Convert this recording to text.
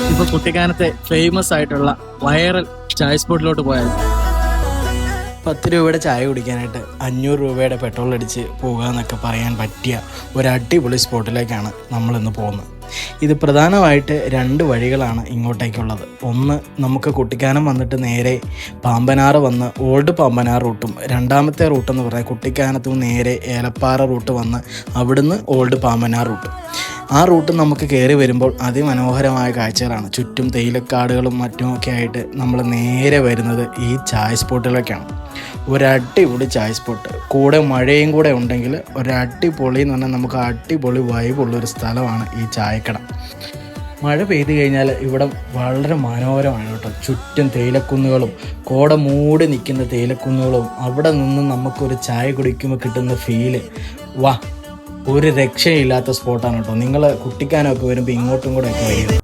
ഇപ്പോൾ കുട്ടിക്കാനത്തെ ഫേമസ് ആയിട്ടുള്ള വൈറൽ ചായ സ്പോട്ടിലോട്ട് പോയാൽ 10 രൂപയുടെ ചായ കുടിക്കാനായിട്ട് 500 രൂപയുടെ പെട്രോൾ അടിച്ച് പോകുക എന്നൊക്കെ പറയാൻ പറ്റിയ ഒരു അടിപൊളി സ്പോട്ടിലേക്കാണ് നമ്മളിന്ന് പോകുന്നത്. ഇത് പ്രധാനമായിട്ട് 2 വഴികളാണ് ഇങ്ങോട്ടേക്കുള്ളത്. ഒന്ന്, നമുക്ക് കുട്ടിക്കാനം വന്നിട്ട് നേരെ പാമ്പനാറ് വന്ന് ഓൾഡ് പാമ്പനാർ റൂട്ടും, രണ്ടാമത്തെ റൂട്ടെന്ന് പറഞ്ഞാൽ കുട്ടിക്കാനത്തു നിന്ന് നേരെ ഏലപ്പാറ റൂട്ട് വന്ന് അവിടുന്ന് ഓൾഡ് പാമ്പനാർ റൂട്ട്. ആ റൂട്ട് നമുക്ക് കയറി വരുമ്പോൾ അതിമനോഹരമായ കാഴ്ചകളാണ്. ചുറ്റും തേയിലക്കാടുകളും മറ്റുമൊക്കെ ആയിട്ട് നമ്മൾ നേരെ വരുന്നത് ഈ ചായ സ്പോട്ടിലേക്കാണ്. ഒരടിപൊളി ചായ സ്പോട്ട്, കൂടെ മഴയും കൂടെ ഉണ്ടെങ്കിൽ ഒരടിപൊളി എന്ന് പറഞ്ഞാൽ നമുക്ക് അടിപൊളി വൈബുള്ളൊരു സ്ഥലമാണ് ഈ ചായക്കട. മഴ പെയ്തു കഴിഞ്ഞാൽ ഇവിടെ വളരെ മനോഹരമാണ് കേട്ടോ. ചുറ്റും തേയിലക്കുന്നുകളും കോട മൂടി നിൽക്കുന്ന തേയിലക്കുന്നുകളും അവിടെ നിന്ന് നമുക്കൊരു ചായ കുടിക്കുമ്പോൾ കിട്ടുന്ന ഫീല് ഒരു രക്ഷയില്ലാത്ത സ്പോട്ടാണ് കേട്ടോ. നിങ്ങൾ കുട്ടിക്കാനൊക്കെ വരുമ്പോൾ ഇങ്ങോട്ടും കൂടെ ഒക്കെ വരിക.